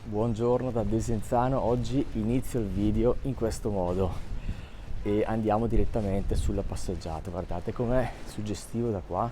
Buongiorno da Desenzano, oggi inizio il video in questo modo e andiamo direttamente sulla passeggiata. Guardate com'è suggestivo da qua.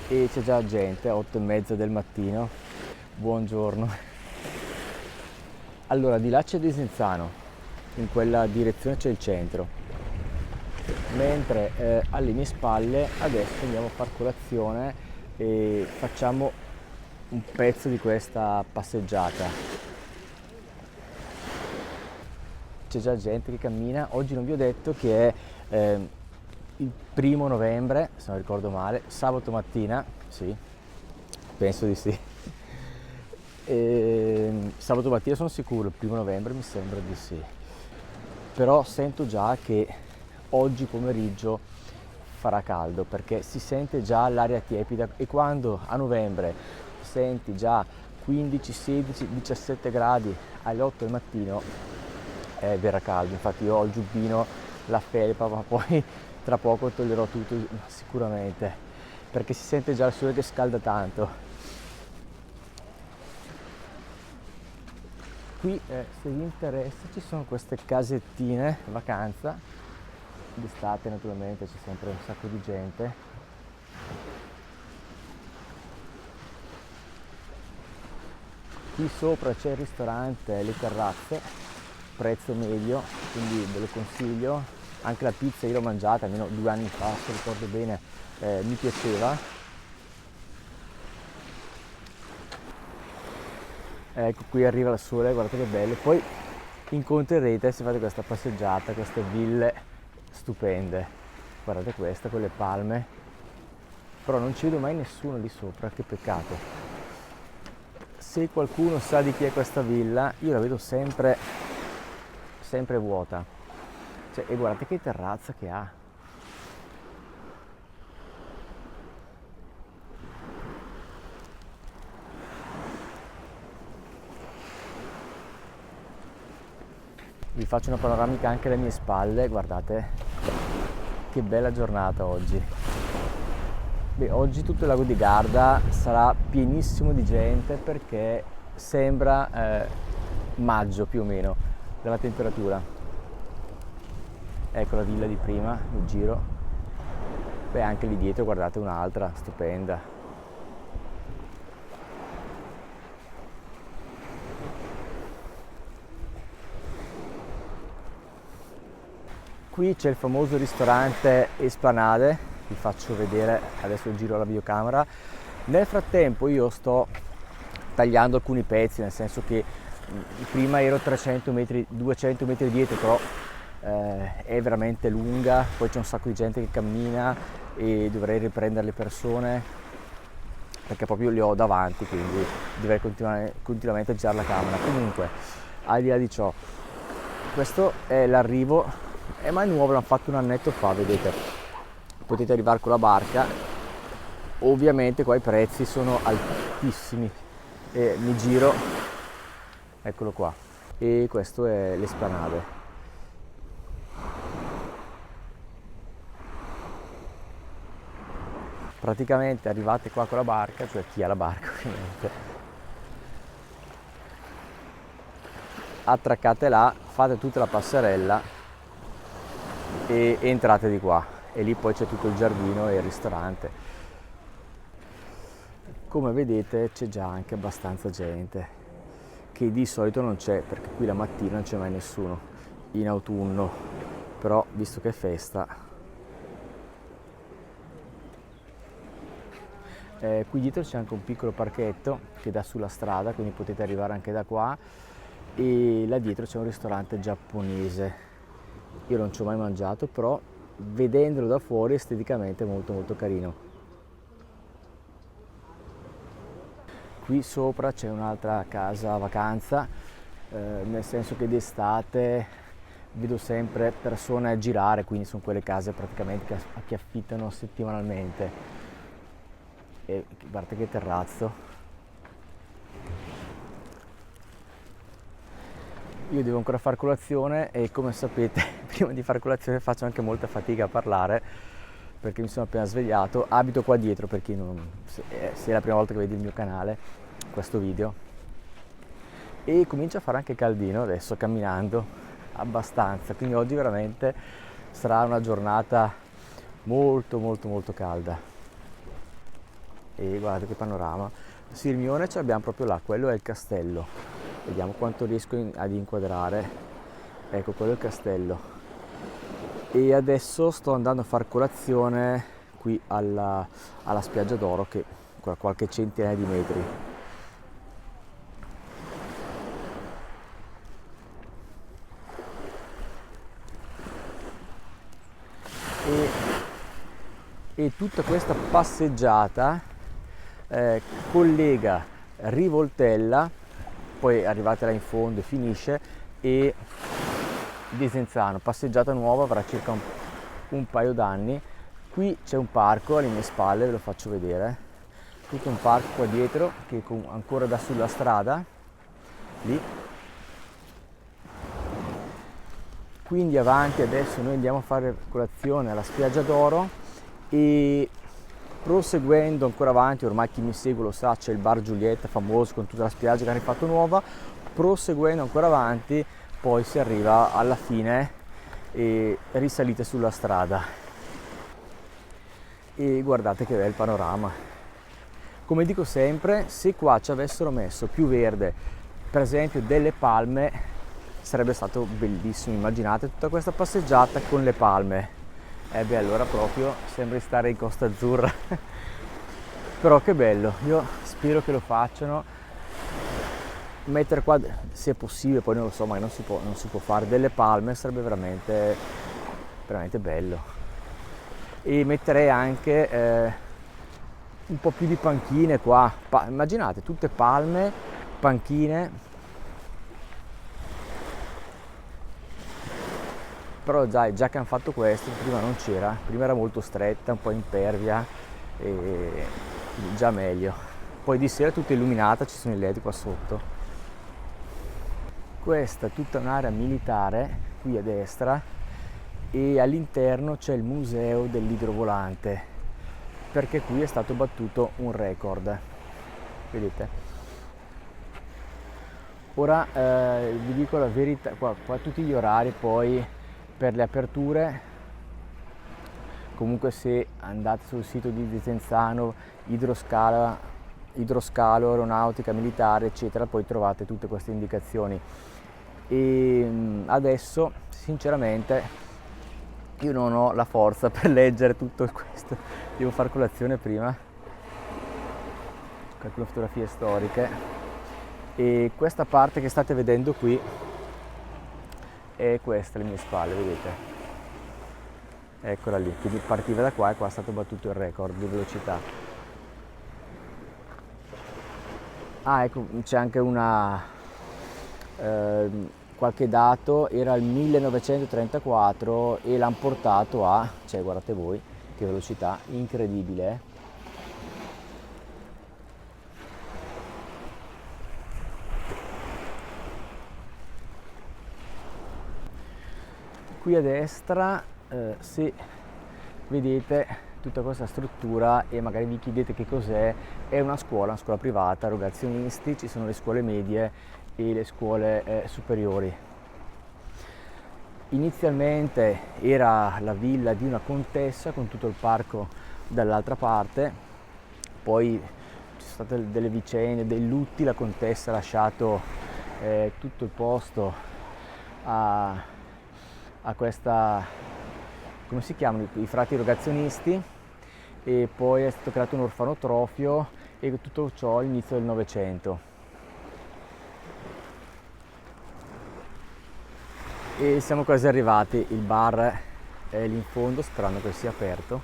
E c'è già gente, 8:30 del mattino. Buongiorno. Allora, di là c'è Desenzano, in quella direzione c'è il centro, mentre alle mie spalle adesso andiamo a far colazione e facciamo un pezzo di questa passeggiata. C'è già gente che cammina. Oggi non vi ho detto che è il 1° novembre, se non ricordo male, sabato mattina, sì, penso di sì. Sabato mattina sono sicuro, il 1° novembre mi sembra di sì. Però sento già che oggi pomeriggio farà caldo perché si sente già l'aria tiepida e quando a novembre senti già 15, 16, 17 gradi alle 8 del mattino verrà caldo. Infatti io ho il giubbino, la felpa, ma poi tra poco toglierò tutto sicuramente perché si sente già il sole che scalda tanto. Qui se vi interessa ci sono queste casettine vacanza, d'estate naturalmente c'è sempre un sacco di gente. Qui sopra c'è il ristorante, le terrazze, prezzo medio, quindi ve lo consiglio. Anche la pizza io l'ho mangiata almeno 2 anni fa, se ricordo bene, mi piaceva. Ecco, qui arriva il sole, guardate che bello. Poi incontrerete, se fate questa passeggiata, queste ville stupende. Guardate questa con le palme, però non ci vedo mai nessuno lì sopra, che peccato. Se qualcuno sa di chi è questa villa, io la vedo sempre vuota. Cioè, e guardate che terrazza che ha. Vi faccio una panoramica anche alle mie spalle, guardate che bella giornata oggi. Beh, oggi tutto il lago di Garda sarà pienissimo di gente perché sembra maggio più o meno dalla temperatura. Ecco la villa di prima, il giro. Beh, anche lì dietro guardate un'altra stupenda. Qui c'è il famoso ristorante Esplanade, vi faccio vedere adesso il giro alla videocamera. Nel frattempo io sto tagliando alcuni pezzi, nel senso che prima ero 300 metri, 200 metri dietro, però è veramente lunga, poi c'è un sacco di gente che cammina e dovrei riprendere le persone perché proprio li ho davanti, quindi dovrei continuamente girare la camera. Comunque, al di là di ciò, questo è l'arrivo. Ma è nuovo, l'hanno fatto un annetto fa, vedete, potete arrivare con la barca. Ovviamente qua i prezzi sono altissimi e mi giro, eccolo qua, e questo è l'Esplanade. Praticamente arrivate qua con la barca, cioè chi ha la barca ovviamente, attraccate là, fate tutta la passerella e entrate di qua e lì poi c'è tutto il giardino e il ristorante. Come vedete c'è già anche abbastanza gente, che di solito non c'è perché qui la mattina non c'è mai nessuno in autunno, però visto che è festa. Qui dietro c'è anche un piccolo parchetto che dà sulla strada, quindi potete arrivare anche da qua, e là dietro c'è un ristorante giapponese. Io non ci ho mai mangiato, però vedendolo da fuori esteticamente è molto molto carino. Qui sopra c'è un'altra casa vacanza, nel senso che d'estate vedo sempre persone a girare, quindi sono quelle case praticamente che affittano settimanalmente. E guardate che terrazzo. Io devo ancora fare colazione e come sapete prima di fare colazione faccio anche molta fatica a parlare perché mi sono appena svegliato. Abito qua dietro per chi non, se è la prima volta che vedi il mio canale, questo video, e comincia a fare anche caldino adesso camminando abbastanza, quindi oggi veramente sarà una giornata molto molto molto calda. E guardate che panorama. Sirmione ce l'abbiamo proprio là, quello è il castello, vediamo quanto riesco ad inquadrare. Ecco, quello è il castello. E adesso sto andando a fare colazione qui alla spiaggia d'Oro, che è a qualche centinaia di metri. E tutta questa passeggiata collega Rivoltella, poi arrivate là in fondo e finisce, e Desenzano, passeggiata nuova, avrà circa un paio d'anni. Qui c'è un parco alle mie spalle, ve lo faccio vedere, tutto un parco qua dietro che ancora dà sulla strada lì. Quindi avanti adesso noi andiamo a fare colazione alla spiaggia d'Oro, e proseguendo ancora avanti, ormai chi mi segue lo sa, c'è il bar Giulietta famoso con tutta la spiaggia che hanno rifatto nuova. Proseguendo ancora avanti poi si arriva alla fine e risalite sulla strada, e guardate che bel panorama. Come dico sempre, se qua ci avessero messo più verde, per esempio delle palme, sarebbe stato bellissimo. Immaginate tutta questa passeggiata con le palme, beh, allora proprio sembra stare in Costa Azzurra. Però che bello, io spero che lo facciano, mettere qua, se è possibile, poi non lo so, ma non si può fare, delle palme, sarebbe veramente veramente bello. E metterei anche un po' più di panchine qua, immaginate tutte palme, panchine. Però già che hanno fatto questo, prima non c'era, prima era molto stretta, un po' impervia, e già meglio. Poi di sera è tutta illuminata, ci sono i LED qua sotto. Questa è tutta un'area militare qui a destra, e all'interno c'è il museo dell'idrovolante, perché qui è stato battuto un record, vedete? Ora vi dico la verità, qua tutti gli orari poi per le aperture, comunque se andate sul sito di Desenzano, idroscalo, aeronautica militare eccetera, poi trovate tutte queste indicazioni. E adesso sinceramente io non ho la forza per leggere tutto questo, devo fare colazione prima, calcolo fotografie storiche. E questa parte che state vedendo qui è questa alle mie spalle, vedete? Eccola lì, quindi partiva da qua e qua è stato battuto il record di velocità. Ah, ecco, c'è anche qualche dato, era il 1934 e l'hanno portato a, cioè guardate voi che velocità incredibile. Qui a destra, se vedete tutta questa struttura e magari vi chiedete che cos'è, è una scuola privata, erogazionisti, ci sono le scuole medie e le scuole superiori. Inizialmente era la villa di una contessa con tutto il parco dall'altra parte, poi ci sono state delle vicende, dei lutti, la contessa ha lasciato tutto il posto a questa, come si chiamano, i frati erogazionisti, e poi è stato creato un orfanotrofio, e tutto ciò all'inizio del Novecento. E siamo quasi arrivati, il bar è lì in fondo, sperando che sia aperto.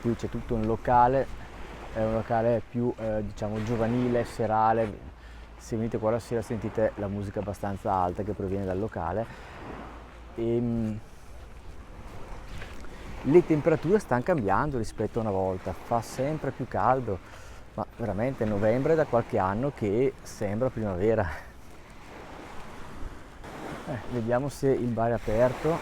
Qui c'è tutto un locale, è un locale più diciamo giovanile, serale. Se venite qua la sera sentite la musica abbastanza alta che proviene dal locale. Le temperature stanno cambiando rispetto a una volta, fa sempre più caldo, ma veramente novembre è da qualche anno che sembra primavera. Vediamo se il bar è aperto.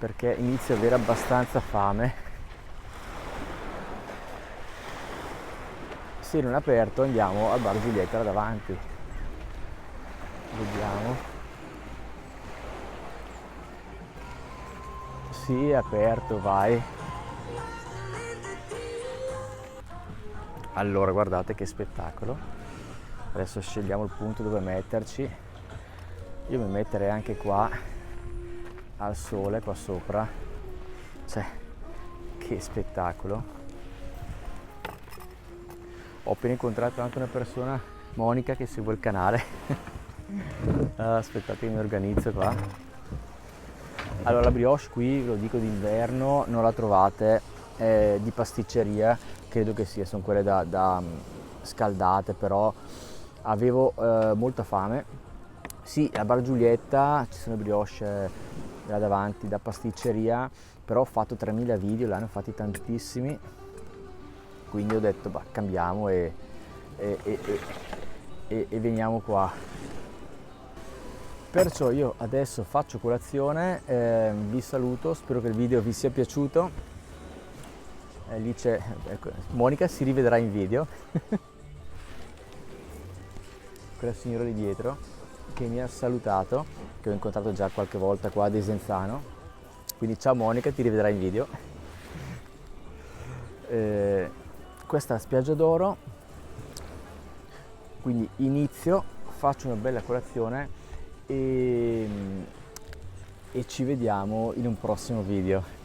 perché inizio ad avere abbastanza fame. Se non è aperto andiamo al bar Giulietta là davanti, vediamo. Sì, è aperto, vai. Allora guardate che spettacolo, adesso scegliamo il punto dove metterci. Io mi metterei anche qua al sole, qua sopra, cioè che spettacolo. Ho appena incontrato anche una persona, Monica, che segue il canale. Aspettate che mi organizzo qua. Allora la brioche qui, ve lo dico d'inverno, non la trovate di pasticceria, credo che sia, sono quelle da scaldate, però avevo molta fame. Sì, a Bar Giulietta ci sono brioche là davanti da pasticceria, però ho fatto 3000 video, l'hanno fatti tantissimi, quindi ho detto bah, cambiamo e veniamo qua. Perciò io adesso faccio colazione, vi saluto, spero che il video vi sia piaciuto. Lì c'è, ecco, Monica si rivedrà in video. Quella signora lì dietro che mi ha salutato, che ho incontrato già qualche volta qua a Desenzano. Quindi ciao Monica, ti rivedrai in video. Questa è la spiaggia d'Oro, quindi inizio, faccio una bella colazione e ci vediamo in un prossimo video.